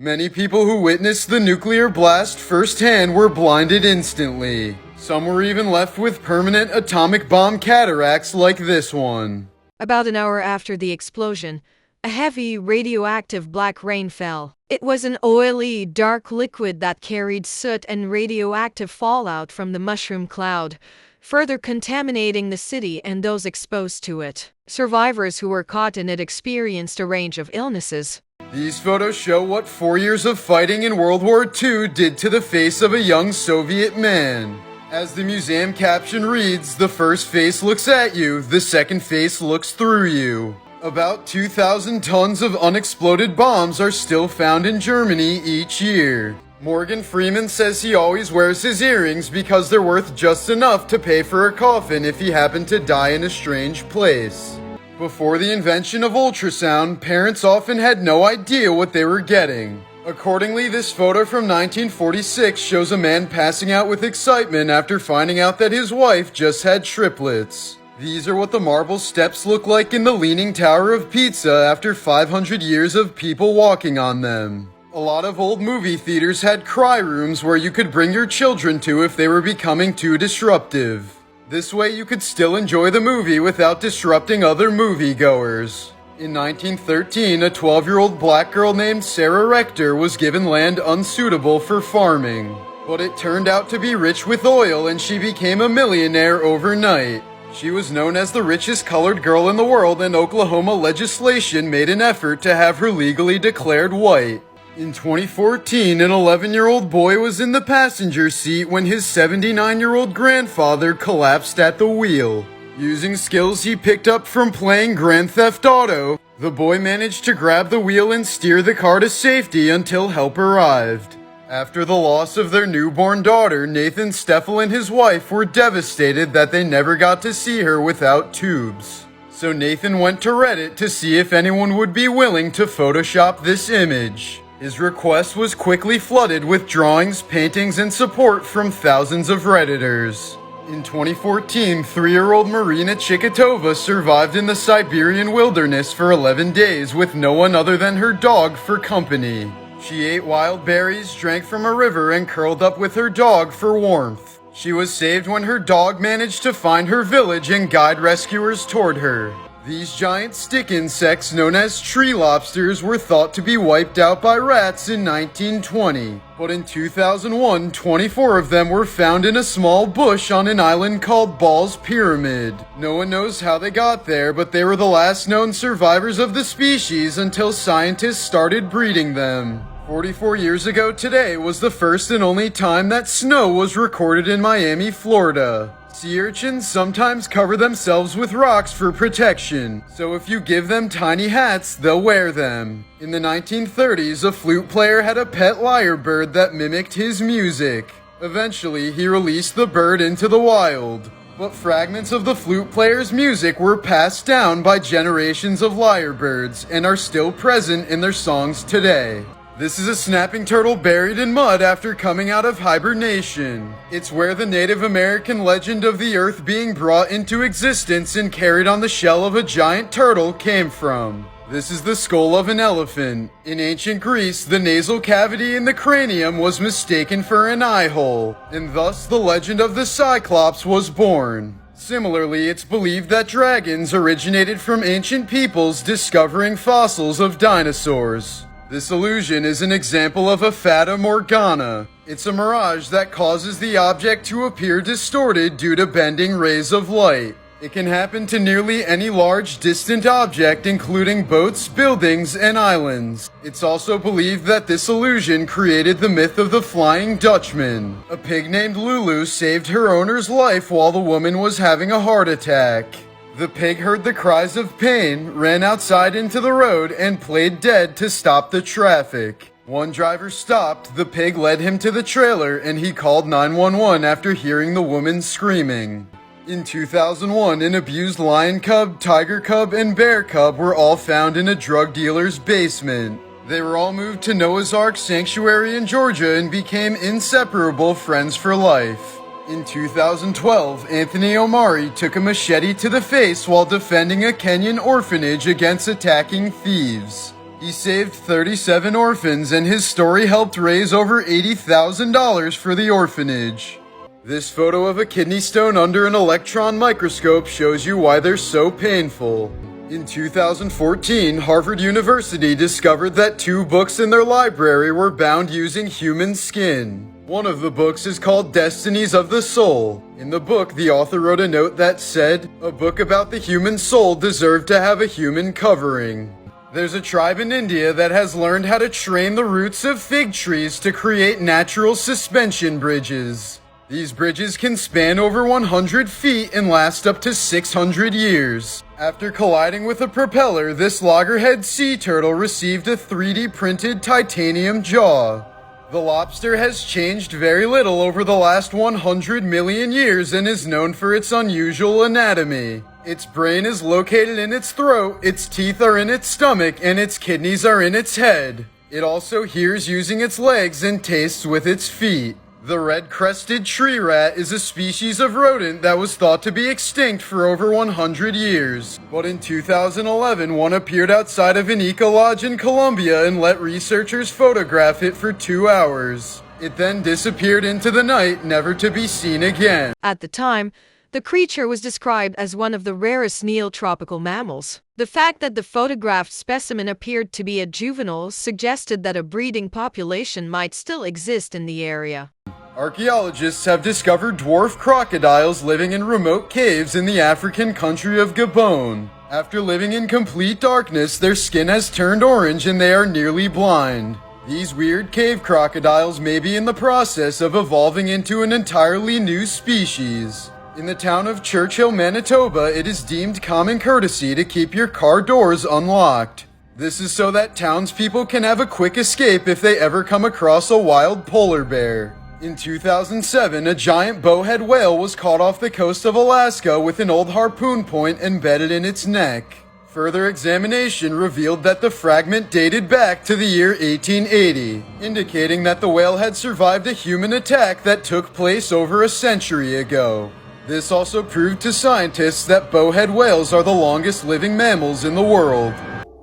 Many people who witnessed the nuclear blast firsthand were blinded instantly. Some were even left with permanent atomic bomb cataracts like this one. About an hour after the explosion, a heavy radioactive black rain fell. It was an oily, dark liquid that carried soot and radioactive fallout from the mushroom cloud, further contaminating the city and those exposed to it. Survivors who were caught in it experienced a range of illnesses. These photos show what 4 years of fighting in World War II did to the face of a young Soviet man. As the museum caption reads, the first face looks at you, the second face looks through you. About 2,000 tons of unexploded bombs are still found in Germany each year. Morgan Freeman says he always wears his earrings because they're worth just enough to pay for a coffin if he happened to die in a strange place. Before the invention of ultrasound, parents often had no idea what they were getting. Accordingly, this photo from 1946 shows a man passing out with excitement after finding out that his wife just had triplets. These are what the marble steps look like in the Leaning Tower of Pisa after 500 years of people walking on them. A lot of old movie theaters had cry rooms where you could bring your children to if they were becoming too disruptive. This way you could still enjoy the movie without disrupting other moviegoers. In 1913, a 12-year-old black girl named Sarah Rector was given land unsuitable for farming. But it turned out to be rich with oil and she became a millionaire overnight. She was known as the richest colored girl in the world, and Oklahoma legislation made an effort to have her legally declared white. In 2014, an 11-year-old boy was in the passenger seat when his 79-year-old grandfather collapsed at the wheel. Using skills he picked up from playing Grand Theft Auto, the boy managed to grab the wheel and steer the car to safety until help arrived. After the loss of their newborn daughter, Nathan Steffel and his wife were devastated that they never got to see her without tubes. So Nathan went to Reddit to see if anyone would be willing to Photoshop this image. His request was quickly flooded with drawings, paintings, and support from thousands of Redditors. In 2014, 3-year-old Marina Chikatova survived in the Siberian wilderness for 11 days with no one other than her dog for company. She ate wild berries, drank from a river, and curled up with her dog for warmth. She was saved when her dog managed to find her village and guide rescuers toward her. These giant stick insects known as tree lobsters were thought to be wiped out by rats in 1920. But in 2001, 24 of them were found in a small bush on an island called Ball's Pyramid. No one knows how they got there, but they were the last known survivors of the species until scientists started breeding them. 44 years ago today was the first and only time that snow was recorded in Miami, Florida. Sea urchins sometimes cover themselves with rocks for protection, so if you give them tiny hats, they'll wear them. In the 1930s, a flute player had a pet lyrebird that mimicked his music. Eventually, he released the bird into the wild. But fragments of the flute player's music were passed down by generations of lyrebirds and are still present in their songs today. This is a snapping turtle buried in mud after coming out of hibernation. It's where the Native American legend of the earth being brought into existence and carried on the shell of a giant turtle came from. This is the skull of an elephant. In ancient Greece, the nasal cavity in the cranium was mistaken for an eye hole, and thus the legend of the Cyclops was born. Similarly, it's believed that dragons originated from ancient peoples discovering fossils of dinosaurs. This illusion is an example of a fata morgana. It's a mirage that causes the object to appear distorted due to bending rays of light. It can happen to nearly any large distant object, including boats, buildings, and islands. It's also believed that this illusion created the myth of the Flying Dutchman. A pig named Lulu saved her owner's life while the woman was having a heart attack. The pig heard the cries of pain, ran outside into the road, and played dead to stop the traffic. One driver stopped, the pig led him to the trailer, and he called 911 after hearing the woman screaming. In 2001, an abused lion cub, tiger cub, and bear cub were all found in a drug dealer's basement. They were all moved to Noah's Ark Sanctuary in Georgia and became inseparable friends for life. In 2012, Anthony Omari took a machete to the face while defending a Kenyan orphanage against attacking thieves. He saved 37 orphans, and his story helped raise over $80,000 for the orphanage. This photo of a kidney stone under an electron microscope shows you why they're so painful. In 2014, Harvard University discovered that 2 books in their library were bound using human skin. One of the books is called Destinies of the Soul. In the book, the author wrote a note that said, "A book about the human soul deserved to have a human covering." There's a tribe in India that has learned how to train the roots of fig trees to create natural suspension bridges. These bridges can span over 100 feet and last up to 600 years. After colliding with a propeller, this loggerhead sea turtle received a 3D printed titanium jaw. The lobster has changed very little over the last 100 million years and is known for its unusual anatomy. Its brain is located in its throat, its teeth are in its stomach, and its kidneys are in its head. It also hears using its legs and tastes with its feet. The red-crested tree rat is a species of rodent that was thought to be extinct for over 100 years. But in 2011, one appeared outside of an ecolodge in Colombia and let researchers photograph it for 2 hours. It then disappeared into the night, never to be seen again. At the time, the creature was described as one of the rarest neotropical mammals. The fact that the photographed specimen appeared to be a juvenile suggested that a breeding population might still exist in the area. Archaeologists have discovered dwarf crocodiles living in remote caves in the African country of Gabon. After living in complete darkness, their skin has turned orange and they are nearly blind. These weird cave crocodiles may be in the process of evolving into an entirely new species. In the town of Churchill, Manitoba, it is deemed common courtesy to keep your car doors unlocked. This is so that townspeople can have a quick escape if they ever come across a wild polar bear. In 2007, a giant bowhead whale was caught off the coast of Alaska with an old harpoon point embedded in its neck. Further examination revealed that the fragment dated back to the year 1880, indicating that the whale had survived a human attack that took place over a century ago. This also proved to scientists that bowhead whales are the longest living mammals in the world.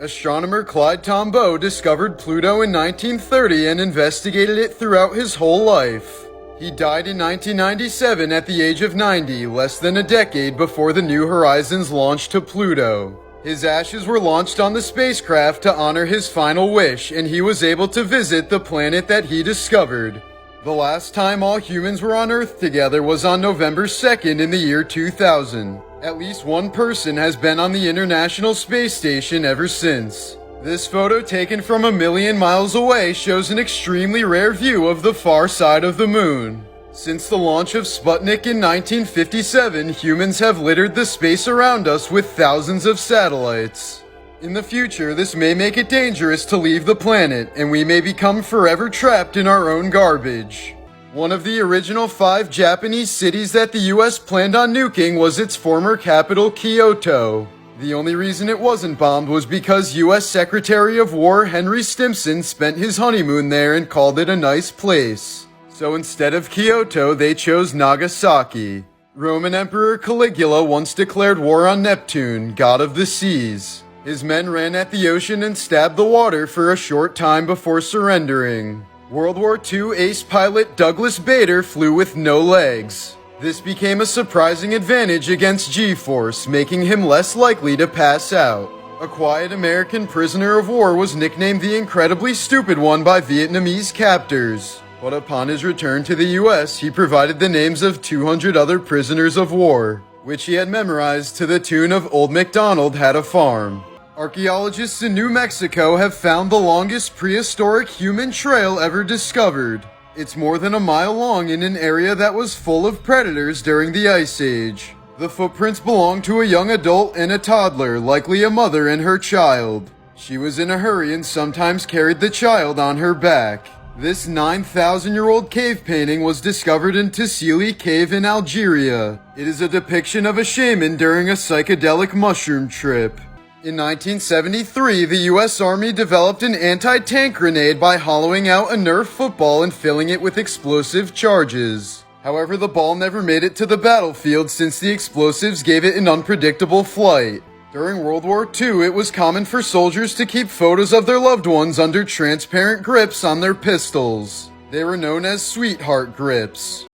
Astronomer Clyde Tombaugh discovered Pluto in 1930 and investigated it throughout his whole life. He died in 1997 at the age of 90, less than a decade before the New Horizons launch to Pluto. His ashes were launched on the spacecraft to honor his final wish, and he was able to visit the planet that he discovered. The last time all humans were on Earth together was on November 2nd in the year 2000. At least one person has been on the International Space Station ever since. This photo taken from 1,000,000 miles away shows an extremely rare view of the far side of the moon. Since the launch of Sputnik in 1957, humans have littered the space around us with thousands of satellites. In the future, this may make it dangerous to leave the planet, and we may become forever trapped in our own garbage. One of the original 5 Japanese cities that the US planned on nuking was its former capital, Kyoto. The only reason it wasn't bombed was because US Secretary of War Henry Stimson spent his honeymoon there and called it a nice place. So instead of Kyoto, they chose Nagasaki. Roman Emperor Caligula once declared war on Neptune, god of the seas. His men ran at the ocean and stabbed the water for a short time before surrendering. World War II ace pilot Douglas Bader flew with no legs. This became a surprising advantage against G-force, making him less likely to pass out. A quiet American prisoner of war was nicknamed the Incredibly Stupid One by Vietnamese captors. But upon his return to the US, he provided the names of 200 other prisoners of war, which he had memorized to the tune of Old MacDonald Had a Farm. Archaeologists in New Mexico have found the longest prehistoric human trail ever discovered. It's more than a mile long in an area that was full of predators during the Ice Age. The footprints belong to a young adult and a toddler, likely a mother and her child. She was in a hurry and sometimes carried the child on her back. This 9,000-year-old cave painting was discovered in Tassili Cave in Algeria. It is a depiction of a shaman during a psychedelic mushroom trip. In 1973, the US Army developed an anti-tank grenade by hollowing out a Nerf football and filling it with explosive charges. However, the ball never made it to the battlefield since the explosives gave it an unpredictable flight. During World War II, it was common for soldiers to keep photos of their loved ones under transparent grips on their pistols. They were known as sweetheart grips.